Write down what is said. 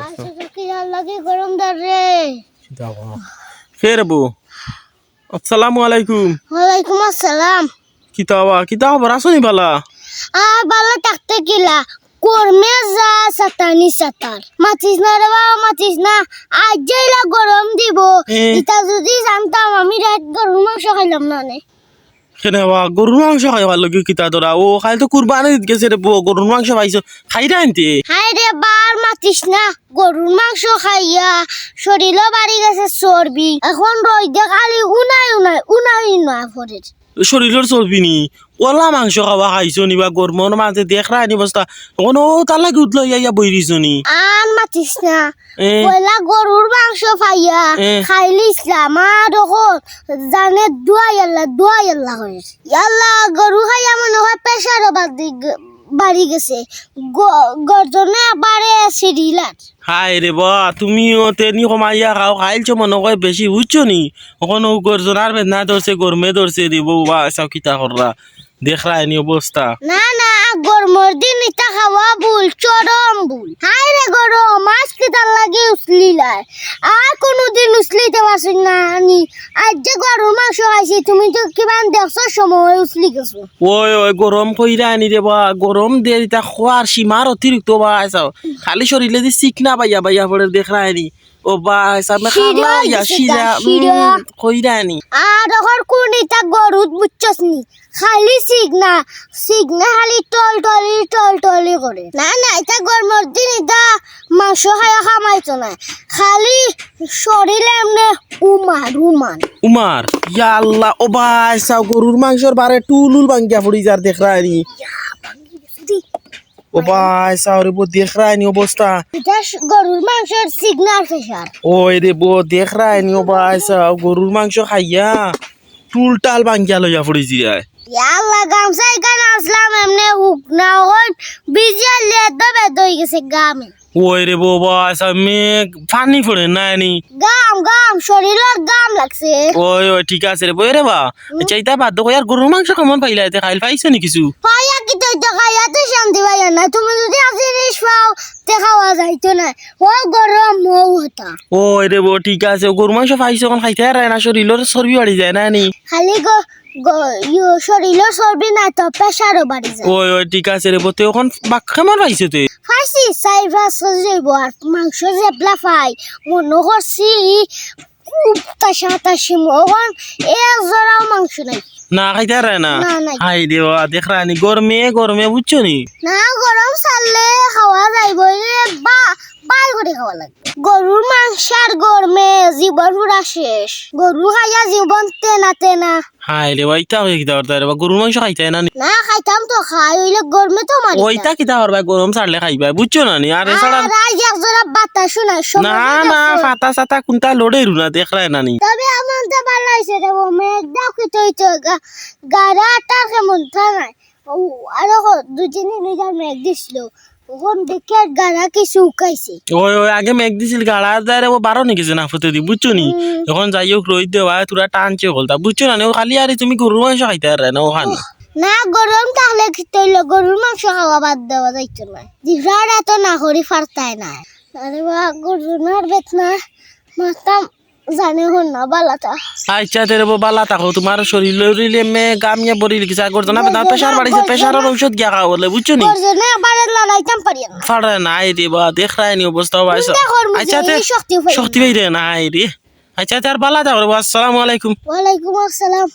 আচ্ছা তো কি আর লাগে গরম ধরে খের বউ আসসালামু আলাইকুম। ওয়ালাইকুম আসসালাম। কিতা খবর আসনি বালা? আর ভালো থাকতে গিলা কর্মে যা সাতানি সাতার মাতিস না রে বাবা মাতিস না আজ যাইলা গরম দিব এটা যদি জানতাম আমি রাত গরুর মাংস খাইলাম না নে কেন বা গরুর মাংস খাইবার লগে কিতা তোরা ও খাই তো কুরবানি গেছে রে বউ গরুর মাংস পাইছো খাইরা আনতে। হাই রে বার মাতিস না গরুর মাংস খাইয়া শরীরও বাড়ি গেছে চর্বি এখন রইদে খালি উনাই উনাই উনাই না ফরের শরীরের চর্বি নি ওলা মাংস খাওয়া খাইছো নি বা গরমর মাঝে দেখ রানি বস্তা তখন ও তার লাগে উঠলো ইয়া বইরিছো নি আর মাতিস না পয়লা গরুর মাংস পাইয়া খাইলি ইসলাম আর জানে দোয়া আল্লাহ করে আল্লাহ গরু খাইয়া মনে হয় প্রেশারও বাড়ি গেছে গর্জনে বাড়ে সিরিলার। হাই রে বা তুমিও তেনি কমাইয়া খাও খাইলছো মনে হয় বেশি বুঝছো নি এখন ও গর্জনার বেদনা ধরছে গরমে ধরছে রে বউ বা সব কিতা কররা দেখ রানি অবস্থা। না না গরমের দিন এটা খাওয়া ভুল চরম ভুল। হাই রে গরম মাছ কেটার লাগে উসলিলার আর কোনোদিন উসলিতে পারছি না আনি আজ যে গরুর মাংস খাইছি তুমি তো কিমান দেখছো সময় উসলি গেছো। ওই গরম কইরা আনি রে বা গরম দিয়ে তা খোয়ার সীমার অতিরিক্ত বা আইসাও খালি শরীরে দি চিকনা বাইয়া বাইয়া পড়ে দেখ রানি ও বা সামনে খালা ইয়া শিরা কইরা আনি আর ওর কোন এটা গরুত বুঝছস নি খালি সিগনা খালি টল করে না না এটা গরমের দিন এটা মাংস খাইয়া খামাইতো না খালি শরীরে এমনি উমার ইয়া আল্লাহ ও ভাই সাও গরুর মাংসর বারে টুলুল ভাঙ্গিয়া পড়ি যার দেখ রানি ও ভাই সাও রে বো দেখ রানি অবস্থা এটা গরুর মাংসের সিগনাল প্রেসার ওই রে বো দেখ রানি ও ভাই সাও গরুর মাংস খাইয়া টুল টাল ভাঙ্গিয়া লইয়া পড়িছি আয় আল্লাহ গামছা এখানে আসলাম এমনি হুক না হন বিজিয়া লেদা বেদ হয়ে গেছে গামে ওই রে বাবা আচ্ছা মেঘ পানি পড়ে না নি গাম শরীরের গাম লাগছে ওই ঠিক আছে রে বই রে বা চাইতা বাধ্য কই আর গরুর মাংস কেমন পাইলা এতে খাইল পাইছো নি কিছু পাইয়া কি তো খাইয়া তো শান্তি পাইয়া না তুমি যদি জিনিস পাও তে খাওয়া যাইতো না ও গরম ও হতা ওই রে বো ঠিক আছে গরুর মাংস পাইছো কোন খাইতে আর না শরীরের চর্বি বাড়ি যায় না নি খালি শরীরের চর্বি না তো প্রেসারও বাড়ি যায় ওই ঠিক আছে রে বো তুই এখন বাক কেমন পাইছো তুই ফাইসি সাইভাস যাইব আর মাংস জেবলা ফাই মনে করছি খুব তাশাতাশি মগন এ জরাও মাংস নাই না খাইতে আর না হাই রে বা দেখ রানি গরমে বুঝছো নি না গরম ছাড়লে খাওয়া যাইব বা বাই করে খাওয়া লাগবে গরুর মাংস আর গরমে জীবন পুরা শেষ গরু খাইয়া জীবন তেনা হাই রে ভাই তা কিতা করতে রে বা গরুর মাংস খাইতে না নি না খাইতাম তো খাই হইলে গরমে তো মারি ওইটা কিতা করবা গরম ছাড়লে খাইবা বুঝছো না নি আর এছাড়া রাজ এক জোড়া বাতাস শোনাই না ফাতা সাতা কোনটা লড়ে রুনা দেখ রায় না নি তবে আমার তো ভালো লাগছে রে মেঘ দাও কি তো গাড়া টার কেমন থানায় ও আর দুই তিন দিন মেঘ দিছিল ওখান দেখে গাড়া কিছু উকাইছে ওই আগে মেঘ দিছিল গাড়া যায় ও বারো নিকেছে না ফুটে দি বুঝছো নি এখন যাই হোক রোদ দেওয়া তোরা টানছে বলতা বুঝছো না ও খালি আর তুমি গরুর মাংস খাইতে আর না ওখানে না গরম তাহলে খেতে হইলো গরুর মাংস খাওয়া বাদ দেওয়া যাইতো না জিভরাটা তো না করি ফারতায় না আরে বা গরুর বেত না মাতাম জানে হন না বালাটা আচ্ছা তেরে বালা থাকো তোমার শরীরে মে গামিয়া বড়ি লিখেছে আগর জানা না প্রেসার বাড়িছে প্রেসারের ঔষধ গিয়া খাওয়া বলে বুঝছো নি গরজনে বারে লড়াইতাম পারি না ফাড়ে না আই রে বা দেখ রায়নি অবস্থা হইছে আচ্ছা তে শক্তি পাই রে না আই রে আচ্ছা তার বালা থাকো আসসালামু আলাইকুম ওয়ালাইকুম আসসালাম।